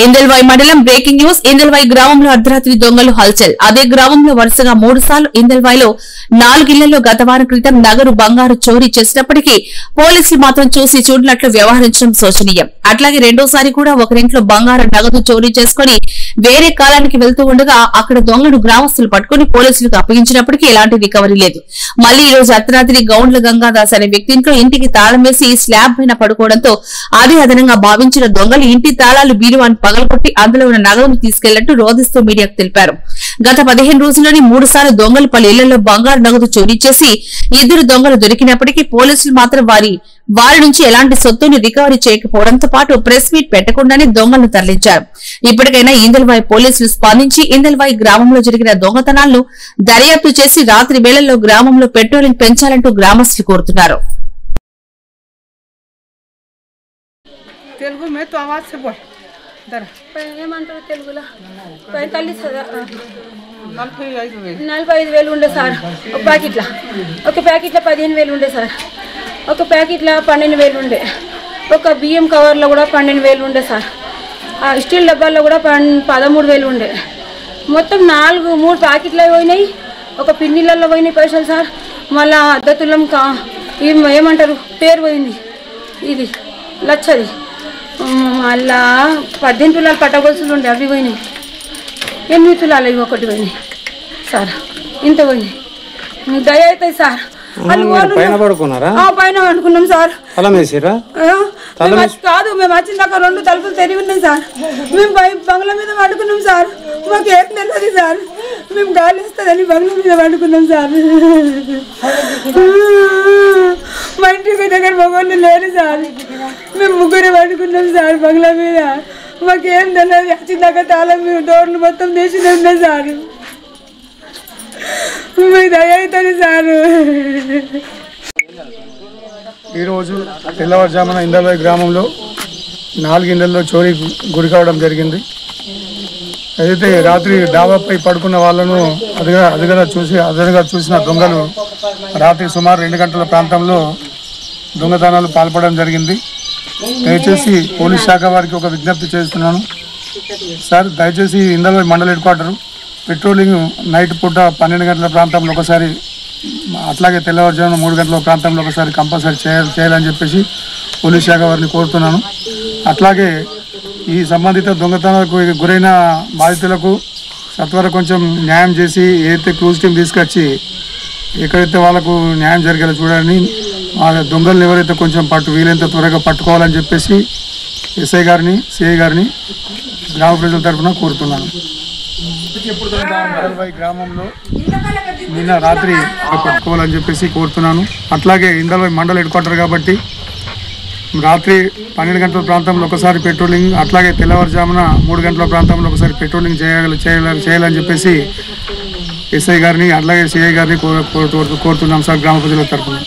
ఇందల్వాయి మండలం breaking news. Indalwai గ్రామంలో అర్ధరాత్రి దొంగలు హల్చల్. అదే గ్రామంలో వరుసగా 3 సార్లు ఇందల్వాయిలో 4 ఇళ్లలో గత వారం క్రితం నగదు బంగారు చోరీ చేసినప్పటికీ పోలీసులు మాత్రం చూసి చూడనట్లు వ్యవహరించడం శోచనీయం. అట్లాగే రెండోసారి కూడా ఒకరింట్లో బంగారు నగదు చోరీ చేసుకుని వేరే కాలానికి వెళ్తూ ఉండగా అక్కడ దొంగను గ్రామస్తులు పట్టుకుని పోలీసులకు అప్పగించినప్పటికీ ఎలాంటి రికవరీ లేదు. మళ్లీ ఈ రోజు అర్ధరాత్రి గౌండ్ల గంగాదాస్ అనే వ్యక్తి ఇంట్లో ఇంటికి తాళం వేసి స్లాబ్ పైన పడుకోవడంతో అదే అదనంగా భావించిన దొంగలు ఇంటి తాళాలు బీరువాను పగలగొట్టి అందులో ఉన్న నగదును తీసుకెళ్లినట్టు రోదిస్తూ మీడియాకు తెలిపారు. గత 15 రోజుల్లోని 3 సార్లు దొంగలు పలు ఇళ్లలో బంగారు నగదు చోరీ చేసి 2 దొంగలు దొరికినప్పటికీ పోలీసులు మాత్రం వారి నుంచి ఎలాంటి సొత్తుని రికవరీ చేయకపోవడంతో పాటు ప్రెస్ మీట్ పెట్టకుండానే దొంగలను తరలించారు. ఇప్పటికైనా ఇందల్వాయి పోలీసులు స్పందించి ఇందల్వాయి గ్రామంలో జరిగిన దొంగతనాలను దర్యాప్తు చేసి రాత్రి వేళల్లో గ్రామంలో పెట్రోలింగ్ పెంచాలంటూ గ్రామస్తులు కోరుతున్నారు. ఏమంటారు తెలుగులో 45,000 ఉండే సార్. ఒక ప్యాకెట్లో 15,000 ఉండే సార్. ఒక ప్యాకెట్లో 12,000 ఉండే. ఒక బియ్యం కవర్లో కూడా 12,000 ఉండే సార్. స్టీల్ డబ్బాల్లో కూడా 13,000 ఉండే. మొత్తం 3 ప్యాకెట్లు పోయినాయి. ఒక పిన్నిళ్ళల్లో పోయినాయి పైసలు సార్. మళ్ళా అద్దతులం ఏమంటారు పేరు పోయింది, ఇది లచ్చది. మళ్ళా 18 తులాలు పట్టగొలుసులు ఉండే, అవి పోయినాయి. 8 తులాలు ఇవి ఒకటి పోయినాయి సార్. ఇంత పోయినాయి. దయ అవుతాయి సార్. పైన పడుకున్నాం సార్. కాదు, మేము వచ్చిన దాకా 2 తలుపులు తెరిగి ఉన్నాయి సార్. మేము బంగ్లా మీద పడుకున్నాం సార్. మాకు ఏం తెలియదు సార్. మేము గాలి వస్తుందని బంగ్లా మీద పడుకున్నాం సార్. మా ఇంటికి దగ్గర మగవాళ్ళు లేరు సార్. మేము ముగ్గురు పడుకున్నాం సార్ బంగ్లా మీద. మాకేం తెలియదు. వచ్చిన దాకా తాళం మేము డోర్లు మొత్తం తీసి ఉన్నాయి సార్. దయవుతుంది సార్. ఈరోజు తెల్లవారుజామున ఇందల్వాయి గ్రామంలో 4 ఇళ్లలో చోరీ గురి కావడం జరిగింది. ఏదైతే రాత్రి డాబాపై పడుకున్న వాళ్ళను అదనంగా చూసిన దొంగలు రాత్రి సుమారు 2 గంటల ప్రాంతంలో దొంగతనాలు పాల్పడడం జరిగింది. దయచేసి పోలీస్ శాఖ వారికి ఒక విజ్ఞప్తి చేస్తున్నాను సార్. దయచేసి ఇందల్వాయి మండల హెడ్ క్వార్టర్ పెట్రోలింగ్ నైట్ పూట 12 గంటల ప్రాంతంలో ఒకసారి, అట్లాగే తెల్లవారుజామున 3 గంటల ప్రాంతంలో ఒకసారి కంపల్సరీ చేయాలని చెప్పేసి పోలీస్ శాఖ వారిని కోరుతున్నాను. అట్లాగే ఈ సంబంధిత దొంగతనాలకు గురైన బాధితులకు సత్వర కొంచెం న్యాయం చేసి ఏదైతే క్రూజ్ టీం తీసుకొచ్చి ఎక్కడైతే వాళ్ళకు న్యాయం జరిగేలా చూడాలని, ఆ దొంగలను ఎవరైతే కొంచెం వీలైనంత త్వరగా పట్టుకోవాలని చెప్పేసి ఎస్ఐ గారిని, సిఐ గారిని గ్రామ ప్రజల తరఫున కోరుతున్నాను. ఇందల్వాయి గ్రామంలో నిన్న రాత్రి పట్టుకోవాలని చెప్పేసి కోరుతున్నాను. అట్లాగే ఇందల్వాయి మండల హెడ్ క్వార్టర్ కాబట్టి రాత్రి 12 గంటల ప్రాంతంలో ఒకసారి పెట్రోలింగ్, అట్లాగే తెల్లవారుజామున 3 గంటల ప్రాంతంలో ఒకసారి పెట్రోలింగ్ చేయాలని చెప్పేసి ఎస్ఐ గారిని అట్లాగే సిఐ గారిని కోరుతున్నాం సార్ గ్రామ ప్రజల తరఫున.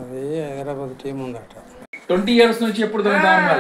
అది హైదరాబాద్ టీం ఉందట. 20 years నుంచి ఎప్పుడు దొంగతనం